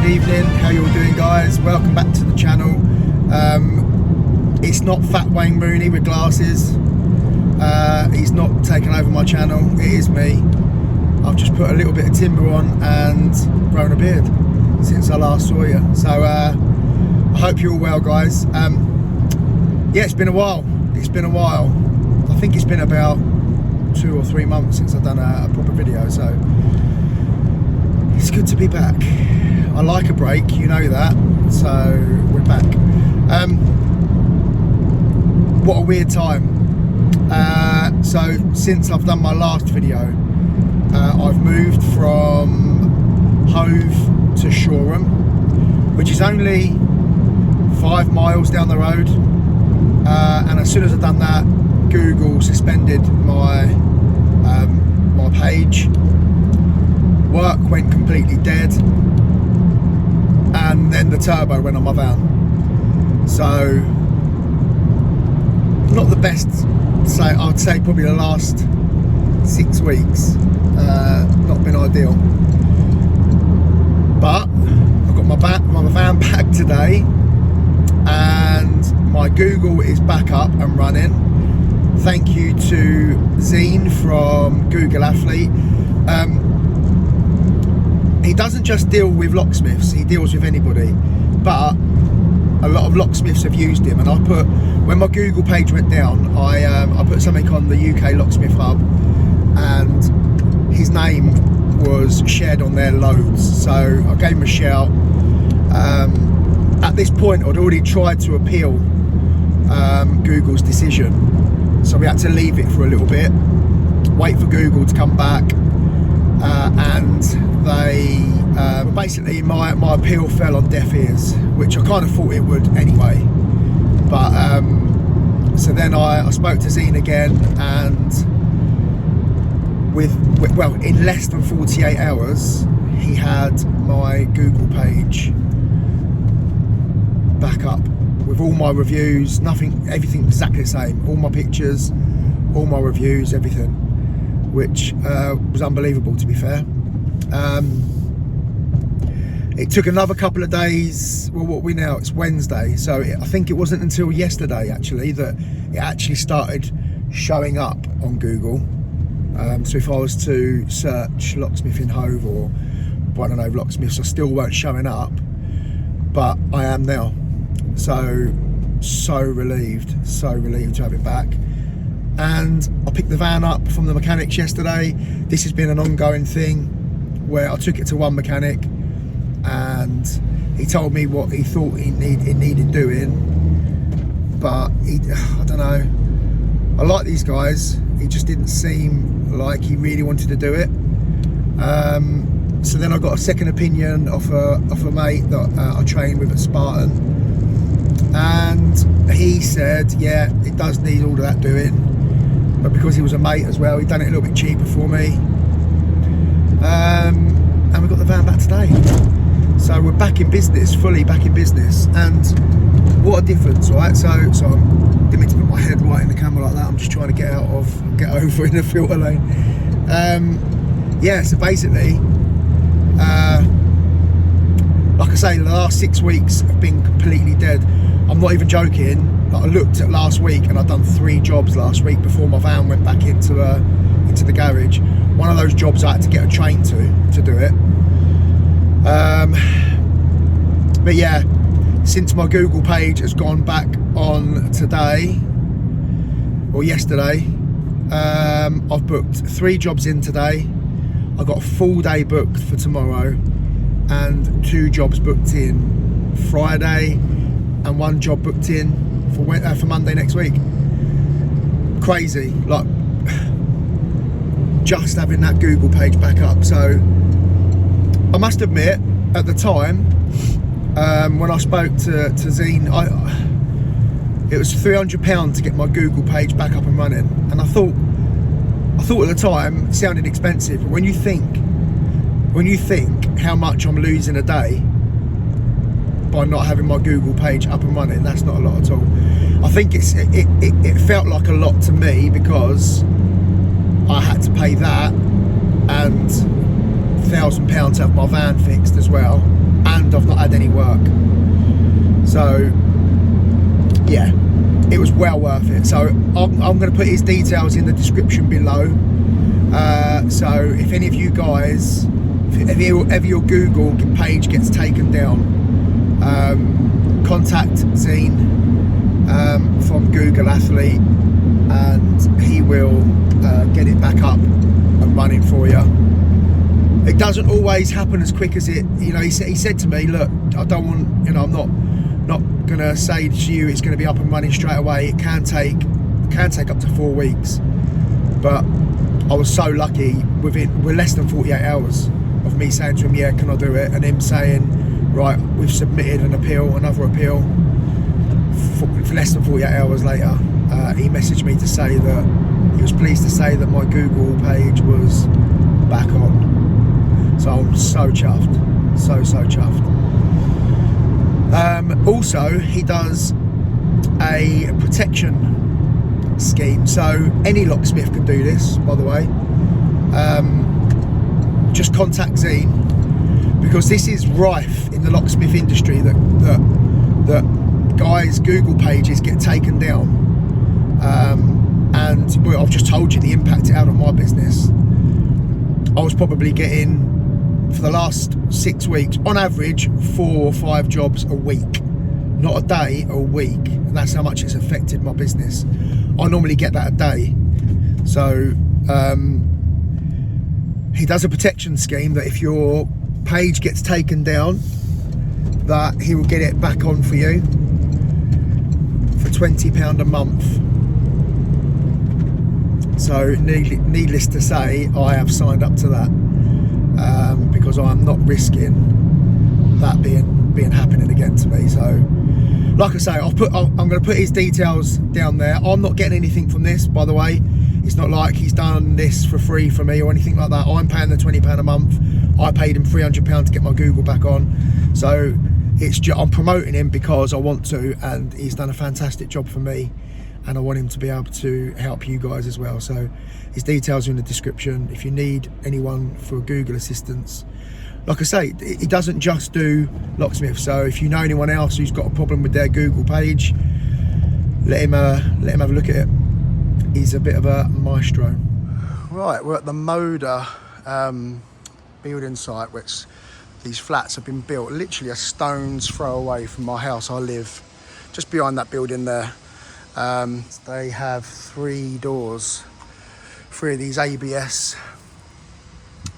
evening. How you all doing, guys? Welcome back to the channel. It's not Fat Wayne Rooney with glasses. He's not taken over my channel. It is me. I've just put a little bit of timber on and grown a beard since I last saw you. So I hope you're all well, guys. Yeah, it's been a while. I think it's been about 2 or 3 months since I've done a proper video, so it's good to be back. I like a break, you know that, so we're back. What a weird time. So since I've done my last video, I've moved from Hove to Shoreham, which is only 5 miles down the road, and as soon as I've done that, Google suspended my my page. Work went completely dead, and then the turbo went on my van. So not the best. So I'd say probably the last 6 weeks not been ideal. But I've got my van back today, and my Google is back up and running. Thank you to Zine from Google Athlete. He doesn't just deal with locksmiths, he deals with anybody, but a lot of locksmiths have used him. And I put, when my Google page went down, I put something on the UK Locksmith Hub, and his name was shared on there loads, so I gave him a shout. At this point I'd already tried to appeal Google's decision, so we had to leave it for a little bit, wait for Google to come back, and they basically my appeal fell on deaf ears, which I kind of thought it would anyway. But so then I spoke to Zine again, and well, in less than 48 hours he had my Google page back up with all my reviews, everything exactly the same, all my pictures, all my reviews, everything, which was unbelievable, to be fair. It took another couple of days. Well, what are we now? It's Wednesday, so I think it wasn't until yesterday actually that it actually started showing up on Google. So if I was to search Locksmith in Hove or Brighton Hove locksmiths, I still weren't showing up, but I am now. So relieved to have it back. And I picked the van up from the mechanics yesterday. This has been an ongoing thing where I took it to one mechanic, and he told me what he thought it needed doing, but I don't know. I like these guys. He just didn't seem like he really wanted to do it. So then I got a second opinion off a mate that I train with at Spartan, and he said, yeah, it does need all of that doing, but because he was a mate as well, he'd done it a little bit cheaper for me. And we got the van back today, so we're back in business, fully back in business. And what a difference, right? So I didn't mean to put my head right in the camera like that. I'm just trying to get over in the filter lane. Yeah, so basically, like I say, the last 6 weeks have been completely dead. I'm not even joking. Like, I looked at last week, and I'd done 3 jobs last week before my van went back into the garage. One of those jobs I had to get a train to do it. But yeah, since my Google page has gone back on today or yesterday, I've booked 3 jobs in today. I've got a full day booked for tomorrow, and 2 jobs booked in Friday, and 1 job booked in for Monday next week. Crazy, like, just having that Google page back up. So I must admit, at the time, when I spoke to Zine, it was £300 to get my Google page back up and running, and I thought at the time it sounded expensive, but when you think how much I'm losing a day by not having my Google page up and running, that's not a lot at all. I think it felt like a lot to me because I had to pay that and £1,000 to have my van fixed as well, and and I've not had any work. So yeah, it was well worth it. So I'm going to put his details in the description below. So if any of you guys, if ever your Google page gets taken down, contact Zine from Google Athlete, and he will get it back up and running for you. It doesn't always happen as quick as it, you know, he said to me, look, I don't want, you know, I'm not gonna say to you it's gonna be up and running straight away. It can take up to 4 weeks, but I was so lucky we're less than 48 hours of me saying to him, yeah, can I do it, and him saying, right, we've submitted another appeal. For less than 48 hours later, he messaged me to say that he was pleased to say that my Google page was back on. So I'm so chuffed, so chuffed. Also, he does a protection scheme. So any locksmith can do this, by the way. Just contact Zine, because this is rife in the locksmith industry that guys' Google pages get taken down. And well, I've just told you the impact it had on my business. I was probably getting, for the last 6 weeks, on average 4 or 5 jobs a week, not a day, a week, and that's how much it's affected my business. I normally get that a day. So he does a protection scheme that if your page gets taken down, that he will get it back on for you for £20 a month. So needless to say, I have signed up to that. Because I'm not risking that being happening again to me. So like I say, I'm going to put his details down there. I'm not getting anything from this, by the way. It's not like he's done this for free for me or anything like that. I'm paying the £20 a month. I paid him £300 to get my Google back on. So it's just, I'm promoting him because I want to, and he's done a fantastic job for me, and I want him to be able to help you guys as well. So his details are in the description. If you need anyone for Google assistance, like I say, he doesn't just do Locksmith. So if you know anyone else who's got a problem with their Google page, let him have a look at it. He's a bit of a maestro. Right, we're at the Modular building site, which these flats have been built literally a stone's throw away from my house. I live just behind that building there. They have 3 doors, 3 of these ABS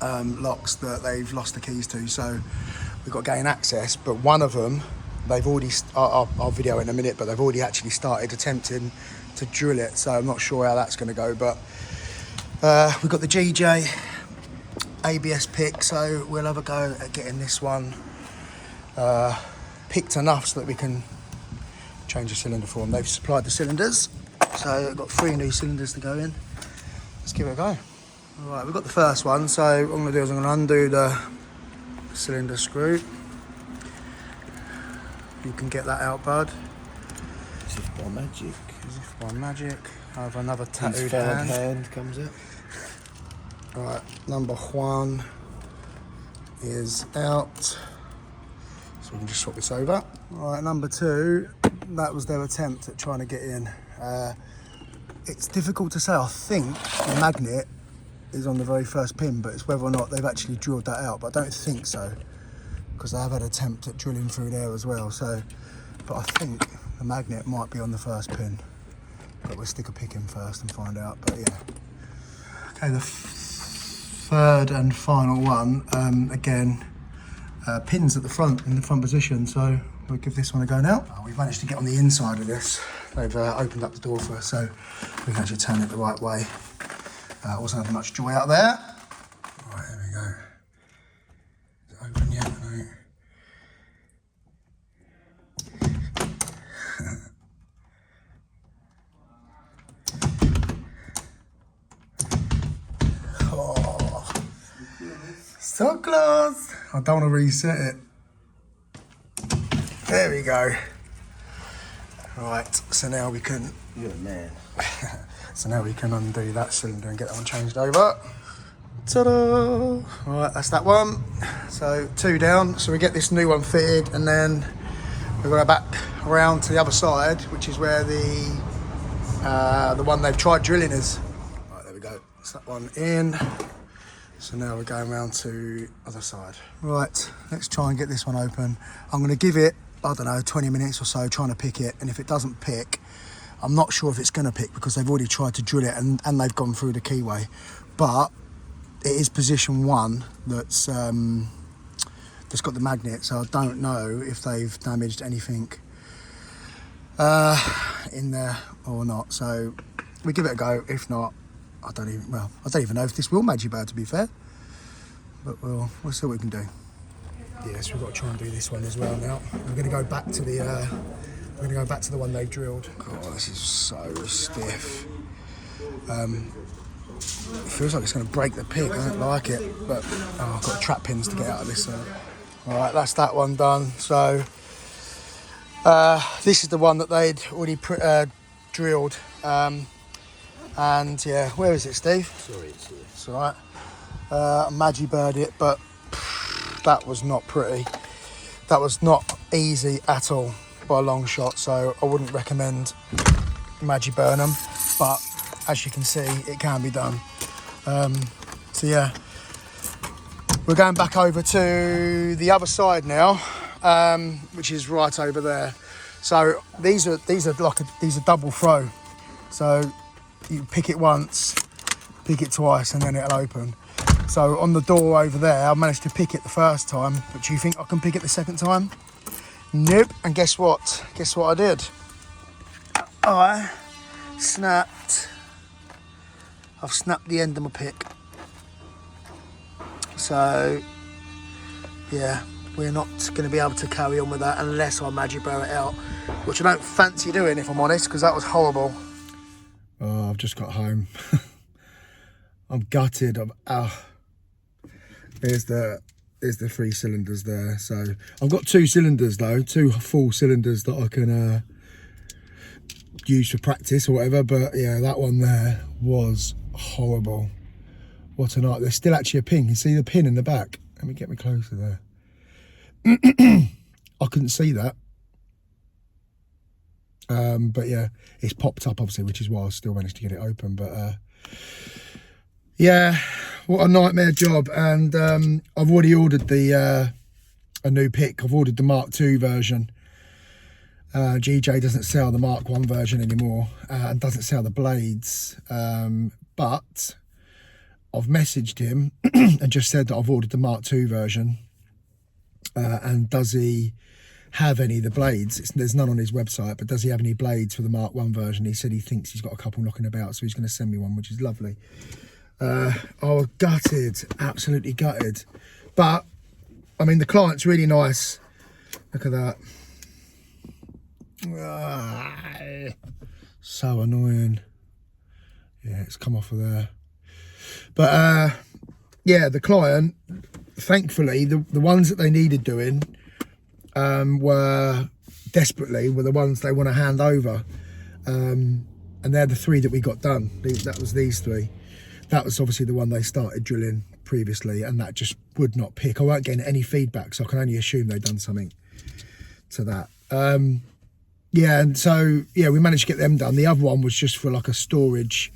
locks that they've lost the keys to, so we've got to gain access. But one of them, they've already, I'll video it in a minute, but they've already actually started attempting to drill it, so I'm not sure how that's going to go. But we've got the GJ ABS pick, so we'll have a go at getting this one picked enough so that we can change the cylinder for them. They've supplied the cylinders, so I've got 3 new cylinders to go in. Let's give it a go. Right, we've got the first one, so what I'm going to do is I'm going to undo the cylinder screw. You can get that out, bud. As if by magic. As if by magic. I have another tattooed hand. Comes out. Right, number 1 is out. So we can just swap this over. Right, number 2, that was their attempt at trying to get in. It's difficult to say. I think the magnet is on the very first pin, but it's whether or not they've actually drilled that out. But I don't think so, because they have had an attempt at drilling through there as well. So, but I think the magnet might be on the first pin. But we'll stick a pick in first and find out. But yeah. Okay, the third and final one. Again, pins at the front, in the front position. So we'll give this one a go now. We've managed to get on the inside of this. They've opened up the door for us, so we can actually turn it the right way. Wasn't having much joy out there. Right, there we go. Is it open yet? No. Oh, so close. I don't want to reset it. There we go. Right, so now we can. You're a man. So now we can undo that cylinder and get that one changed over. Ta-da! Alright, that's that one. So 2 down. So we get this new one fitted, and then we go back around to the other side, which is where the one they've tried drilling is. Right, there we go. That's that one in. So now we're going around to other side. Right, let's try and get this one open. I'm going to give it, I don't know, 20 minutes or so trying to pick it. And if it doesn't pick, I'm not sure if it's going to pick because they've already tried to drill it and they've gone through the keyway. But it is position 1 that's got the magnet. So I don't know if they've damaged anything in there or not. So we give it a go. If not, I don't even know if this will Magibird, to be fair, but we'll see what we can do. Yes, we've got to try and do this one as well now. We're going to go back to the one they've drilled. God, this is so stiff. It feels like it's going to break the pig. I don't like it, but I've got trap pins to get out of this. All right, that's that one done. So this is the one that they'd already drilled. And yeah, where is it, Steve? Sorry, it's here. It's all right. Magibird it, but that was not pretty. That was not easy at all by a long shot. So I wouldn't recommend Magibird them, but as you can see, it can be done. So yeah, we're going back over to the other side now, which is right over there. So these are double throw. So you pick it once, pick it twice, and then it'll open. So on the door over there, I managed to pick it the first time, but do you think I can pick it the second time? Nope. And guess what? Guess what I did? I snapped. I've snapped the end of my pick. So yeah, we're not going to be able to carry on with that unless I Magibird it out, which I don't fancy doing, if I'm honest, because that was horrible. Oh, I've just got home. I'm gutted. There's the 3 cylinders there. So I've got 2 cylinders though, 2 full cylinders that I can use for practice or whatever. But yeah, that one there was horrible. What a night. There's still actually a pin. You see the pin in the back? Let me get me closer there. I couldn't see that. But yeah, it's popped up obviously, which is why I still managed to get it open. But yeah, what a nightmare job. And I've already ordered a new pick. I've ordered the Mark II version. GJ doesn't sell the Mark I version anymore, and doesn't sell the blades. But I've messaged him and just said that I've ordered the Mark II version. And does he have any of the blades? There's none on his website, but does he have any blades for the Mark I version? He said he thinks he's got a couple knocking about, so he's going to send me one, which is lovely. Oh, gutted, absolutely gutted. But I mean, the client's really nice. Look at that. So annoying. Yeah, it's come off of there. But yeah, the client, thankfully, the ones that they needed doing were the ones they want to hand over, and they're the 3 that we got done. That was these 3. That was obviously the one they started drilling previously, and that just would not pick. I weren't getting any feedback, so I can only assume they've done something to that. Yeah, and so yeah, we managed to get them done. The other one was just for like a storage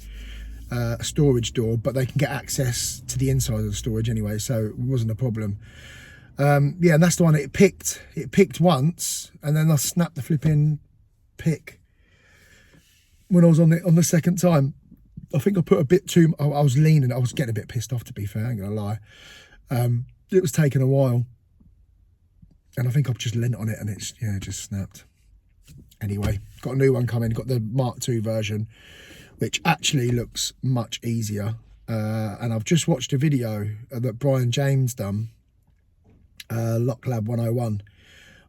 door, but they can get access to the inside of the storage anyway, so it wasn't a problem. Yeah, and that's the one it picked once, and then I snapped the flipping pick when I was on the second time. I think I put a bit too, I was leaning, I was getting a bit pissed off, to be fair, I ain't gonna lie. It was taking a while, and I think I've just leant on it and it's, yeah, just snapped. Anyway, got a new one coming, got the Mark II version, which actually looks much easier. And I've just watched a video that Brian James done, Lock Lab 101,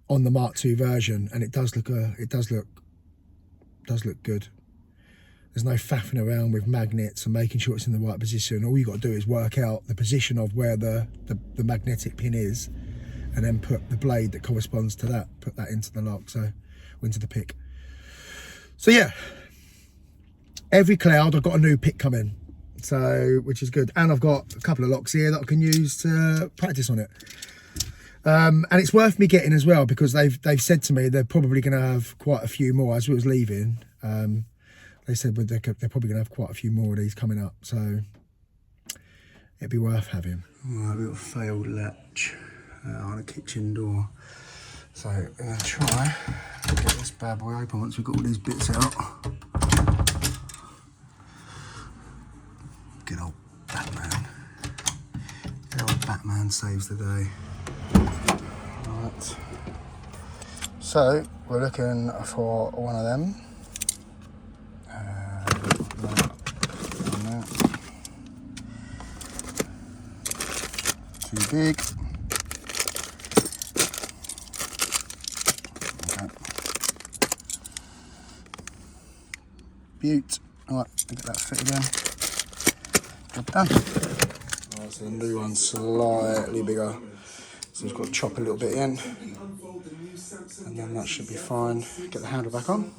on the Mark II version, and it does look good. There's no faffing around with magnets and making sure it's in the right position. All you got to do is work out the position of where the magnetic pin is, and then put the blade that corresponds to that, put that into the lock, so into the pick. So yeah, every cloud I've got a new pick coming. So, which is good. And I've got a couple of locks here that I can use to practice on it. And it's worth me getting as well, because they've said to me they're probably going to have quite a few more as we was leaving. They said they're probably going to have quite a few more of these coming up, so it'd be worth having. Right, little failed latch on a kitchen door. So I'm going to try to get this bad boy open once we've got all these bits out. Good old Batman. Good old Batman saves the day. Right. So we're looking for one of them. Too big. Okay. Beaut. Alright, get that fitted in. Job done. Alright, so the new one's slightly bigger. So we've got to chop a little bit in. And then that should be fine. Get the handle back on.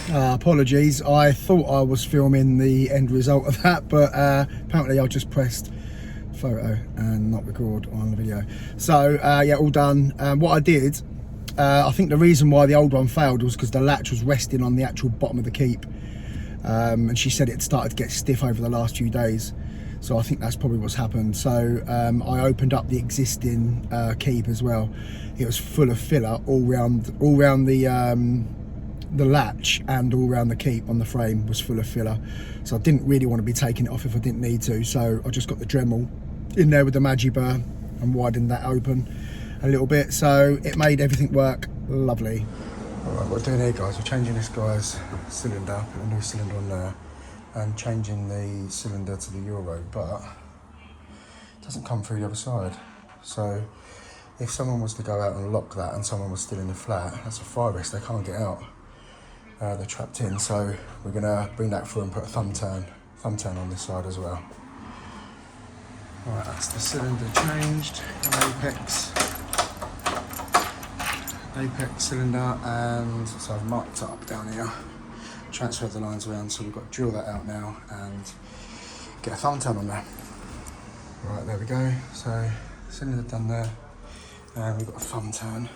Apologies, I thought I was filming the end result of that, but apparently I just pressed photo and not record on the video. So yeah, all done. What I did, I think the reason why the old one failed was because the latch was resting on the actual bottom of the keep, and she said it started to get stiff over the last few days, so I think that's probably what's happened. So I opened up the existing keep as well. It was full of filler all round the latch, and all around the keep on the frame was full of filler, so I didn't really want to be taking it off if I didn't need to. So I just got the Dremel in there with the Magi burr and widened that open a little bit, so it made everything work lovely. Alright, what we're doing here, guys, we're changing this guy's cylinder, put a new cylinder on there, and changing the cylinder to the Euro, but it doesn't come through the other side. So if someone was to go out and lock that and someone was still in the flat, that's a fire risk, they can't get out. They're trapped in, so we're going to bring that through and put a thumb turn on this side as well. Alright, that's the cylinder changed, apex cylinder, and so I've marked it up down here, transferred the lines around, so we've got to drill that out now and get a thumb turn on there. Right, there we go, so cylinder done there, and we've got a thumb turn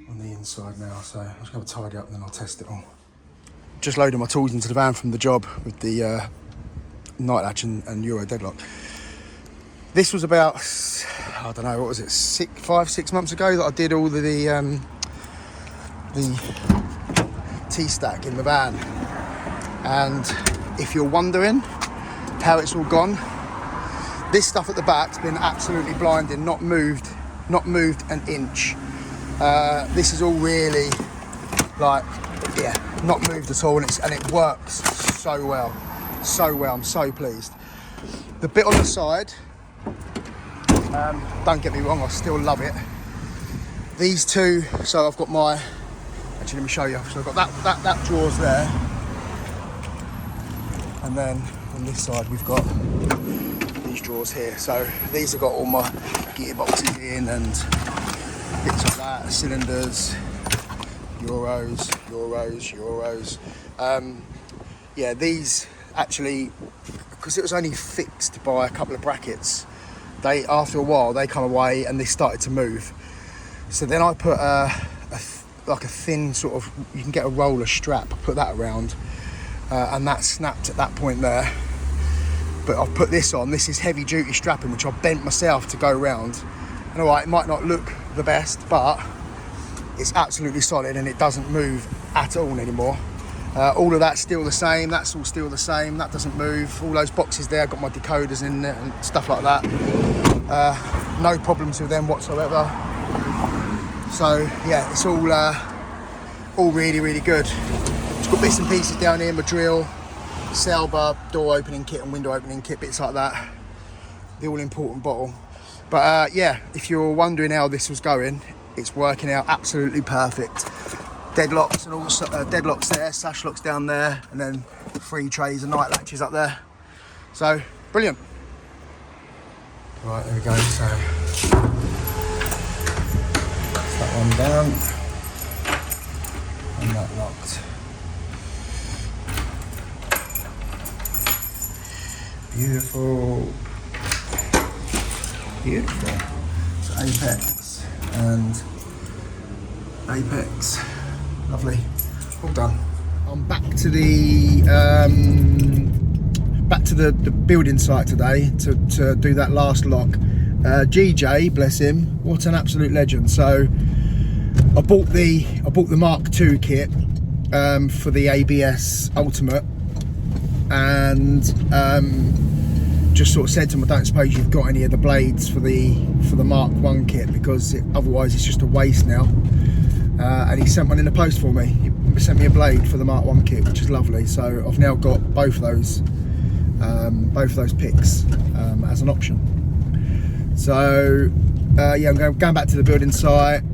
on the inside now, so I'm just going to tidy up and then I'll test it all. Just loading my tools into the van from the job with the night latch and Euro deadlock. This was about, I don't know, what was it, 5-6 months ago that I did all the T-stack in the van. And if you're wondering how it's all gone, this stuff at the back's been absolutely blinding, not moved an inch. This is all really, like, yeah, not moved at all, and it works so well. I'm so pleased. The bit on the side, don't get me wrong, I still love it. These two, so I've got my, actually let me show you. So I've got that drawers there, and then on this side we've got these drawers here. So these have got all my gearboxes in and bits like that, cylinders, Euros. Yeah, these actually, because it was only fixed by a couple of brackets, they, after a while, they come away and they started to move. So then I put like a thin sort of, you can get a roller strap, put that around, and that snapped at that point there. But I've put this on, this is heavy duty strapping, which I bent myself to go round. And alright, it might not look the best, but it's absolutely solid and it doesn't move at all anymore. All of that's still the same, that's all still the same, that doesn't move. All those boxes there, I've got my decoders in there and stuff like that. No problems with them whatsoever. So yeah, it's all really, really good. Just got bits and pieces down here, my drill, sail bar, door opening kit and window opening kit, bits like that. The all important bottle. But yeah, if you're wondering how this was going, it's working out absolutely perfect. Deadlocks and also deadlocks there, sash locks down there, and then 3 trays and night latches up there. So brilliant. Right, there we go. So that one down, and that locked. Beautiful. Beautiful. So apex and apex. Lovely. All done. I'm back to the building site today to do that last lock. GJ, bless him, what an absolute legend. So I bought the Mark II kit for the ABS Ultimate, and just sort of said to him, I don't suppose you've got any of the blades for the Mark I kit, because otherwise it's just a waste now. And he sent one in the post for me. He sent me a blade for the Mark I kit, which is lovely. So I've now got both of those picks as an option. So yeah, I'm going back to the building site.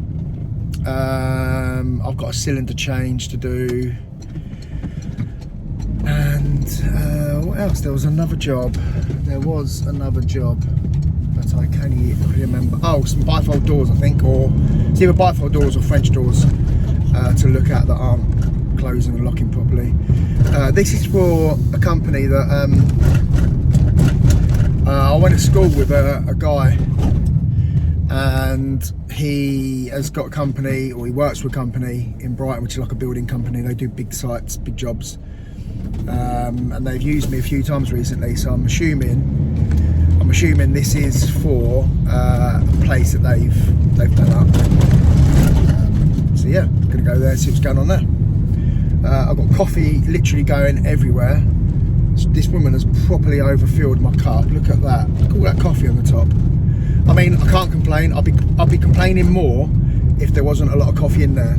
I've got a cylinder change to do, and what else? There was another job, but I can't remember. Oh, some bifold doors, I think, or it's either bifold doors or French doors to look at that aren't closing and locking properly. This is for a company that I went to school with a guy, and he has got a company, or he works for a company in Brighton, which is like a building company. They do big sites, big jobs, and they've used me a few times recently. So I'm assuming this is for a place that they've done up. So yeah, I'm gonna go there, see what's going on there. I've got coffee literally going everywhere. This woman has properly overfilled my cup. Look at that. Look at all that coffee on the top. I mean, I can't complain. I'll be complaining more if there wasn't a lot of coffee in there.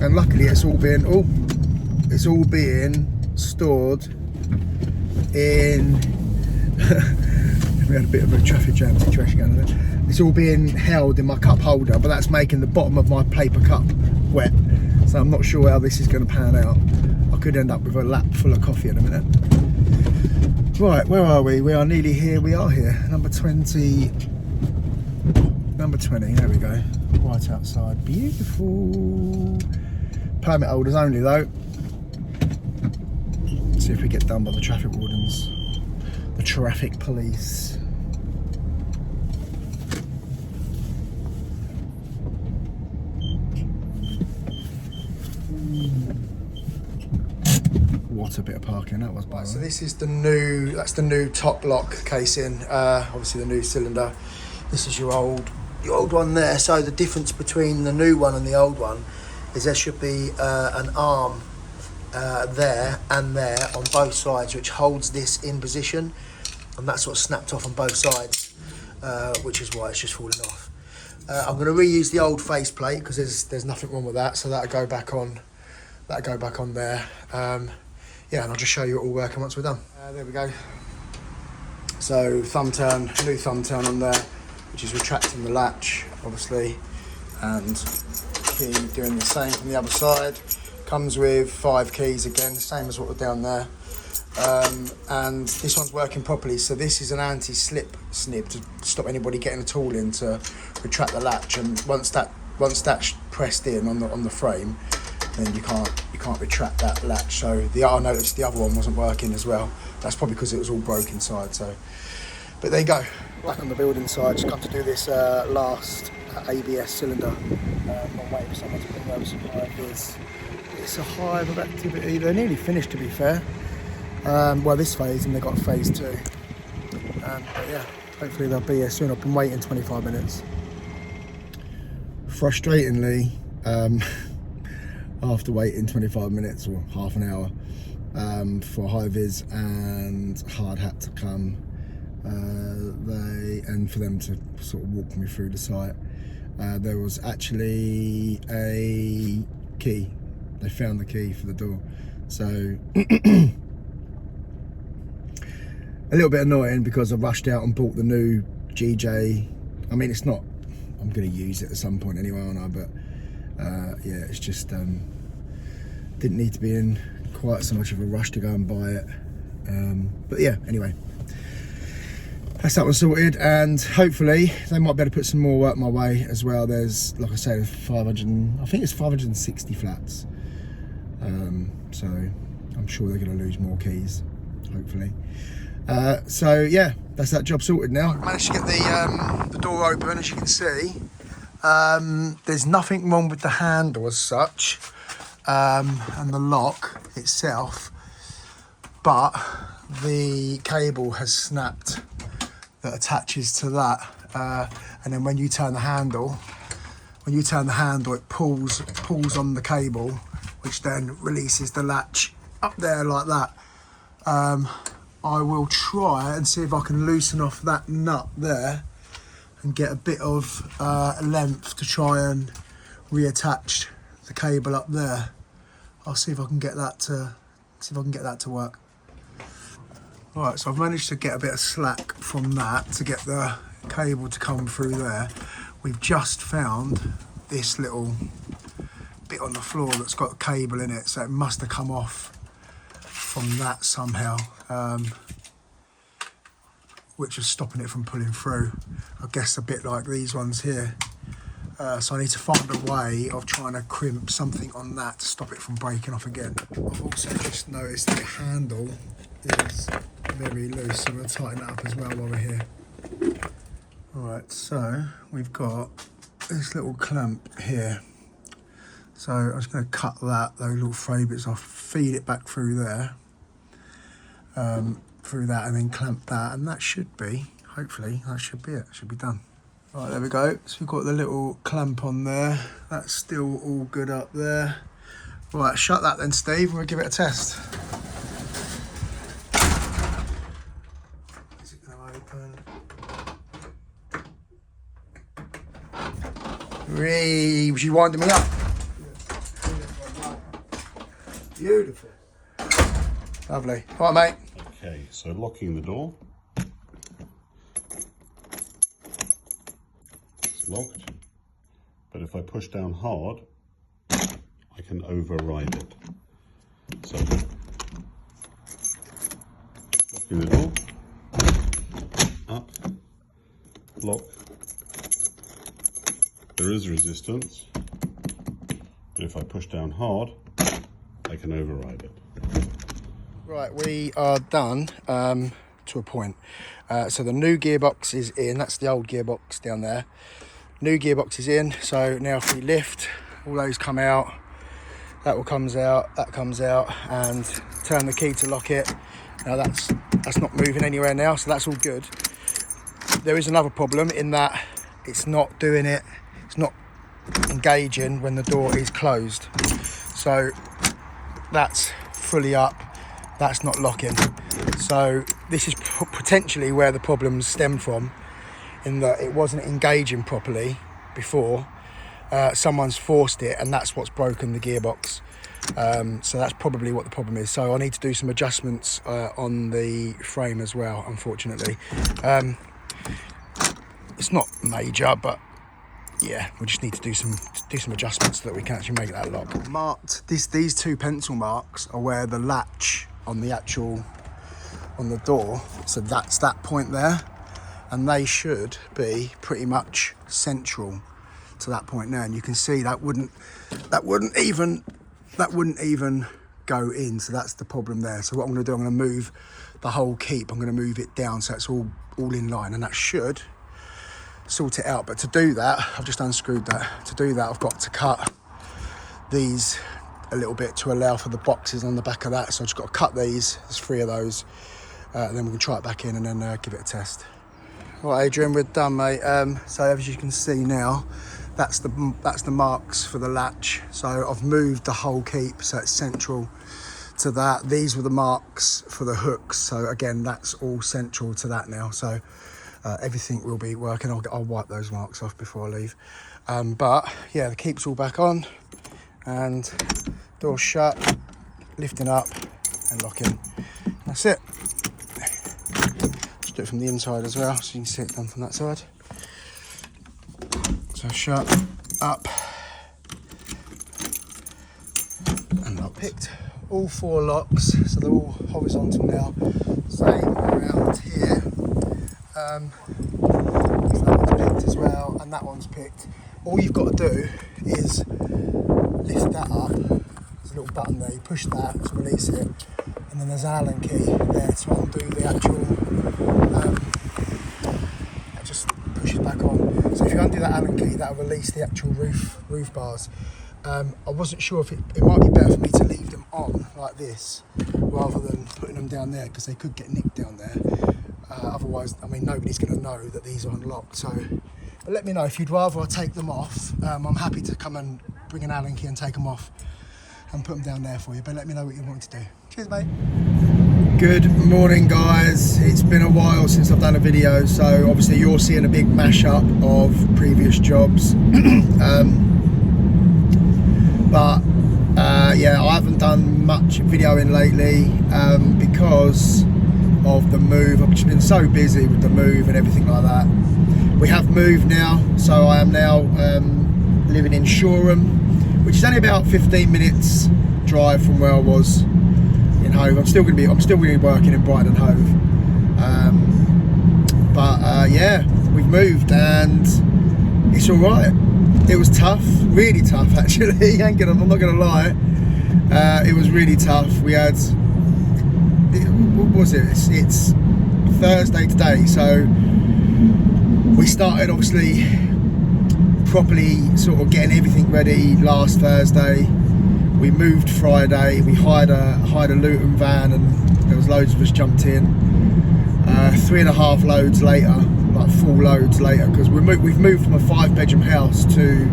And luckily it's all being stored in we had a bit of a traffic jam situation going on there. It's all being held in my cup holder, but that's making the bottom of my paper cup wet. So I'm not sure how this is going to pan out. I could end up with a lap full of coffee in a minute. Right, where are we? We are nearly here. We are here. Number 20. There we go. Right outside. Beautiful. Permit holders only though. Let's see if we get done by the traffic wardens. The traffic police. What a bit of parking that was. Right, so this is the new top lock casing, obviously the new cylinder. This is your old one there. So the difference between the new one and the old one is there should be an arm there and there on both sides, which holds this in position, and that's sort of snapped off on both sides, which is why it's just falling off. I'm going to reuse the old faceplate because there's nothing wrong with that, so that'll go back on there. Yeah, and I'll just show you it all working once we're done. There we go. So new thumb turn on there, which is retracting the latch, obviously, and key doing the same from the other side. Comes with 5 keys again, same as what we're down there. And this one's working properly. So this is an anti-slip snib to stop anybody getting a tool in to retract the latch. And once that's pressed in on the frame, then you can't retract that latch. So I noticed the other one wasn't working as well. That's probably because it was all broke inside. So, but there you go. Back on the building side, just come to do this last ABS cylinder. I'm waiting for someone to bring over some hive. It's a hive of activity. They're nearly finished, to be fair. Well, this phase, and they've got phase 2. But yeah, hopefully they'll be here soon. I've been waiting 25 minutes. Frustratingly, after waiting 25 minutes or half an hour for high-vis and hard hat to come, and for them to sort of walk me through the site, there was actually a key. They found the key for the door. So a little bit annoying because I rushed out and bought the new GJ. I mean, it's not, I'm going to use it at some point anyway, aren't I? But yeah, it's just didn't need to be in quite so much of a rush to go and buy it. But yeah, anyway, that's that one sorted, and hopefully they might be able to put some more work my way as well. There's, like I say, 500, I think it's 560 flats, so I'm sure they're going to lose more keys, hopefully. So yeah, that's that job sorted now. Managed to get the door open, as you can see. There's nothing wrong with the handle as such, and the lock itself, but the cable has snapped that attaches to that, and then when you turn the handle, it pulls on the cable, which then releases the latch up there like that. I will try and see if I can loosen off that nut there and get a bit of length to try and reattach the cable up there. I'll see if I can get that to work. Right, so I've managed to get a bit of slack from that to get the cable to come through there. We've just found this little bit on the floor that's got a cable in it, so it must have come off from that somehow, which is stopping it from pulling through. I guess a bit like these ones here. So I need to find a way of trying to crimp something on that to stop it from breaking off again. I've also just noticed that the handle is very loose, so I'm going to tighten that up as well while we're here. Alright, so we've got this little clamp here. So I'm just going to cut those little fray bits off, feed it back through there, through that, and then clamp that, and that should be, hopefully, that should be it, should be done. Right, there we go. So we've got the little clamp on there. That's still all good up there. Right, shut that then, Steve. We'll give it a test. Is it going to open? Was you winding me up? Beautiful. Lovely. All right, mate. Okay, so locking the door. Locked, but if I push down hard, I can override it. So, locking the door, up, lock. There is resistance, but if I push down hard, I can override it. Right, we are done to a point. So the new gearbox is in. That's the old gearbox down there. New gearbox is in, so now if we lift, all those come out, that all comes out, that comes out, and turn the key to lock it. Now that's not moving anywhere now, so that's all good. There is another problem in that it's not doing it, it's not engaging when the door is closed. So that's fully up, that's not locking. So this is potentially where the problems stem from, in that it wasn't engaging properly before. Someone's forced it, and that's what's broken the gearbox. So that's probably what the problem is. So I need to do some adjustments on the frame as well, unfortunately. It's not major, but yeah, we just need to do some adjustments so that we can actually make that lock. Marked these two pencil marks are where the latch on the door, so that's that point there, and they should be pretty much central to that point now. And you can see that wouldn't even go in, so that's the problem there. So what I'm going to do, I'm going to move the whole keep, I'm going to move it down so it's all in line, and that should sort it out. But to do that, I've just unscrewed that. To do that, I've got to cut these a little bit to allow for the boxes on the back of that. So I've just got to cut these, there's 3 of those, and then we can try it back in and then give it a test. Right, Adrian, we're done, mate. So as you can see now, that's the marks for the latch. So I've moved the whole keep so it's central to that. These were the marks for the hooks. So again, that's all central to that now. So everything will be working. I'll wipe those marks off before I leave. But yeah, the keep's all back on, and door shut, lifting up and locking. That's it. Just do it from the inside as well, so you can see it done from that side. So shut, up, and locked. Picked all 4 locks, so they're all horizontal now. Same around here. So that one's picked as well, and that one's picked. All you've got to do is lift that up. There's a little button there, you push that to release it, and then there's an Allen key there to undo the actual, that just pushes back on. So if you undo that Allen key, that'll release the actual roof bars. I wasn't sure if it might be better for me to leave them on like this rather than putting them down there, because they could get nicked down there. Otherwise, I mean, nobody's going to know that these are unlocked. So, but let me know if you'd rather I take them off. I'm happy to come and bring an Allen key and take them off and put them down there for you. But let me know what you want to do. Cheers, mate. Good morning, guys. It's been a while since I've done a video, so obviously you're seeing a big mashup of previous jobs. But yeah, I haven't done much videoing lately because of the move. I've just been so busy with the move and everything like that. We have moved now, so I am now living in Shoreham, which is only about 15 minutes drive from where I was in Hove. I'm still going to be working in Brighton Hove. Yeah, we've moved and it's all right. It was tough, really tough actually. I'm not gonna lie. It was really tough. We had, what was it? It's Thursday today, so we started obviously properly sort of getting everything ready last Thursday. We moved Friday. We hired a Luton van, and there was loads of us jumped in. 3.5 loads later, like 4 loads later, because we've moved from a 5-bedroom house to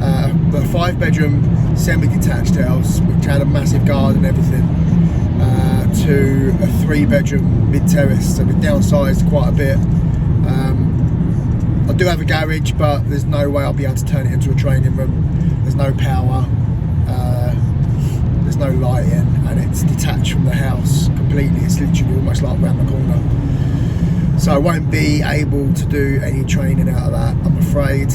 a 5-bedroom semi-detached house which had a massive garden and everything, to a 3-bedroom mid-terrace. So we downsized quite a bit. I do have a garage, but there's no way I'll be able to turn it into a training room. There's no power, there's no lighting, and it's detached from the house completely. It's literally almost like round the corner. So I won't be able to do any training out of that, I'm afraid.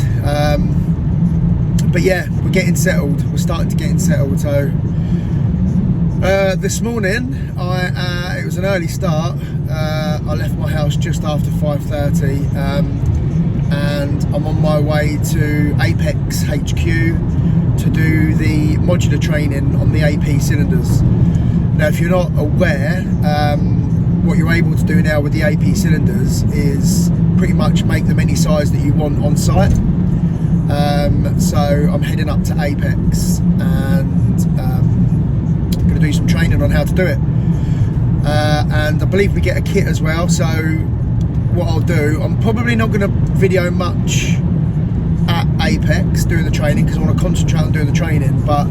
But yeah, we're getting settled. We're starting to get settled. So this morning, it was an early start. I left my house just after 5:30, and I'm on my way to Apex HQ to do the modular training on the AP cylinders. Now, if you're not aware, what you're able to do now with the AP cylinders is pretty much make them any size that you want on site. So I'm heading up to Apex and I'm going to do some training on how to do it. And I believe we get a kit as well. So what I'll do, I'm probably not going to video much at Apex doing the training because I want to concentrate on doing the training, but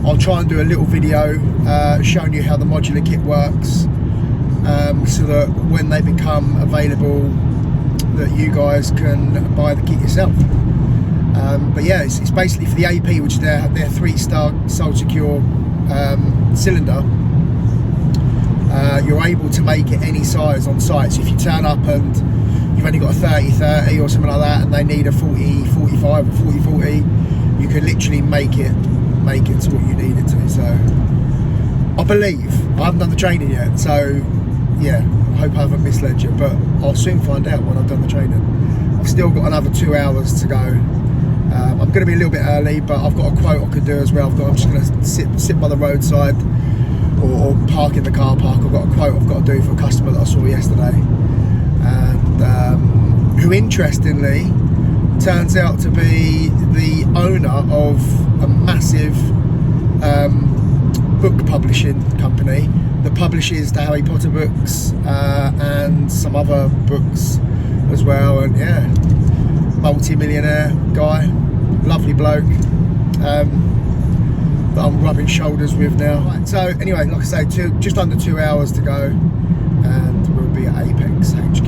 I'll try and do a little video showing you how the modular kit works, so that when they become available that you guys can buy the kit yourself. But yeah, it's basically for the AP, which is their 3-star sole secure cylinder. You're able to make it any size on site. So if you turn up and you've only got a 30-30 or something like that, and they need a 40-45 or 40-40, you can literally make it to what you need it to. So I believe, I haven't done the training yet, so yeah, I hope I haven't misled you, but I'll soon find out when I've done the training. I've still got another 2 hours to go. I'm going to be a little bit early, but I've got a quote I could do as well. I'm just going to sit by the roadside or park in the car park. I've got a quote I've got to do for a customer that I saw yesterday, and who interestingly turns out to be the owner of a massive book publishing company that publishes the Harry Potter books and some other books as well. And yeah, multi-millionaire guy, lovely bloke, that I'm rubbing shoulders with now. Right, so anyway, like I say, just under 2 hours to go and we'll be at Apex HQ.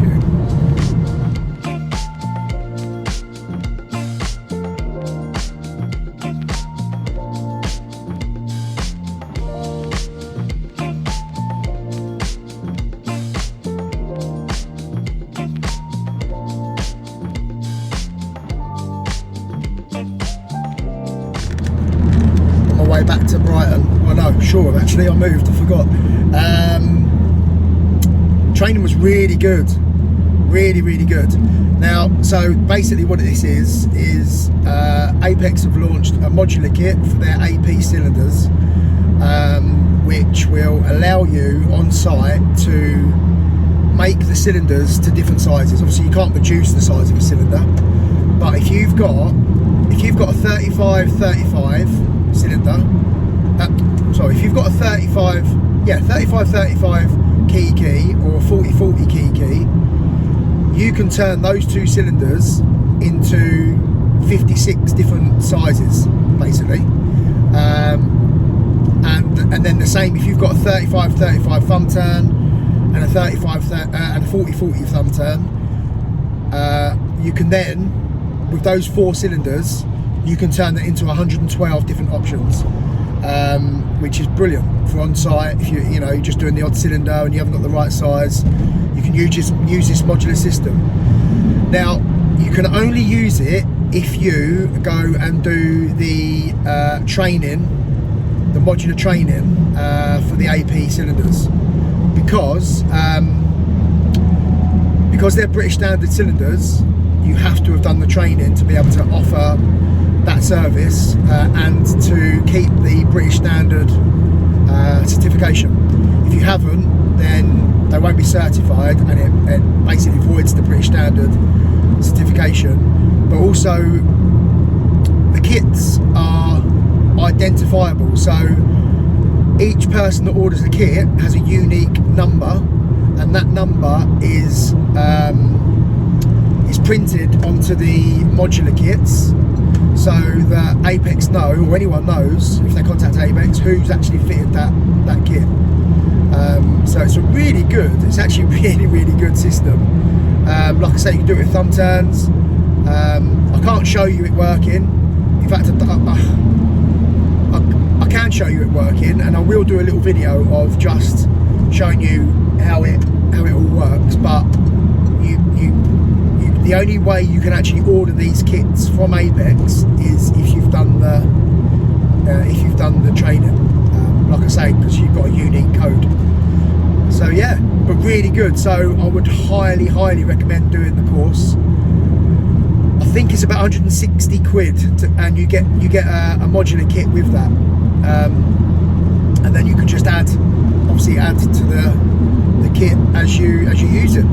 Back to Brighton. Well, no, sure, actually I moved, I forgot. Training was really good, Really, really good. Now, so basically what this is Apex have launched a modular kit for their AP cylinders, which will allow you on site to make the cylinders to different sizes. Obviously you can't reduce the size of a cylinder, but if you've got a 35-35 cylinder, if you've got a 35-35 key or a 40-40 key, you can turn those two cylinders into 56 different sizes, basically. And then the same if you've got a 35-35 thumb turn and a 40-40 thumb turn, you can then, with those 4 cylinders, you can turn that into 112 different options, which is brilliant for on site. If you're just doing the odd cylinder and you haven't got the right size, you can use this modular system. Now, you can only use it if you go and do the training, the modular training for the AP cylinders, because they're British standard cylinders. You have to have done the training to be able to offer that service and to keep the British standard certification. If you haven't, then they won't be certified, and it basically voids the British standard certification. But also the kits are identifiable, so each person that orders a kit has a unique number, and that number is printed onto the modular kits, so that Apex know, or anyone knows if they contact Apex, who's actually fitted that kit. So it's a really good, it's actually a really, really good system. Like I say, you can do it with thumb turns. I can't show you it working. In fact, I can show you it working, and I will do a little video of just showing you how it all works. But the only way you can actually order these kits from Apex is if you've done the training. Like I say, because you've got a unique code. So yeah, but really good. So I would highly, highly recommend doing the course. I think it's about 160 quid, and you get a modular kit with that, and then you can just add to the kit as you use it.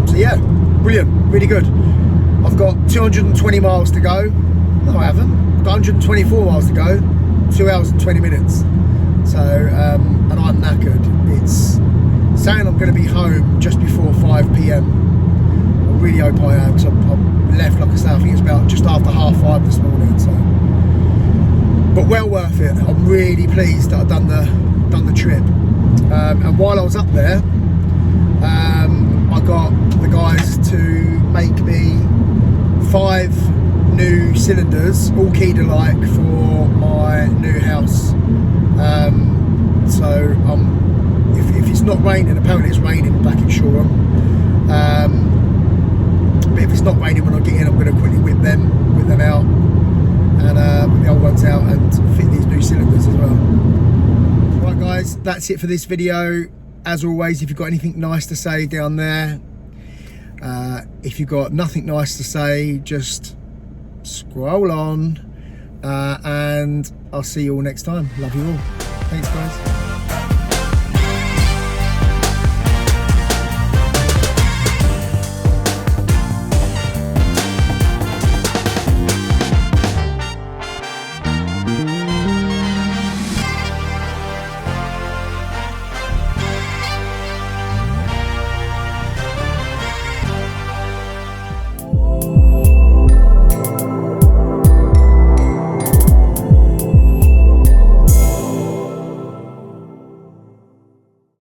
So yeah, brilliant, really good. I've got 220 miles to go. No, I haven't. I've got 124 miles to go. 2 hours and 20 minutes. So, and I'm knackered. It's saying I'm going to be home just before 5 PM. I really hope I am, because I left, like I say, I think it's about just after 5:30 this morning. So, but well worth it. I'm really pleased that I've done the trip. And while I was up there, I got the guys to make me 5 new cylinders, all keyed alike, for my new house. So if it's not raining, apparently it's raining back in Shoreham. But if it's not raining when I get in, I'm going to quickly whip them out, and whip the old ones out, and fit these new cylinders as well. Right guys, that's it for this video. As always, if you've got anything nice to say down there, if you've got nothing nice to say, just scroll on, and I'll see you all next time. Love you all. Thanks guys.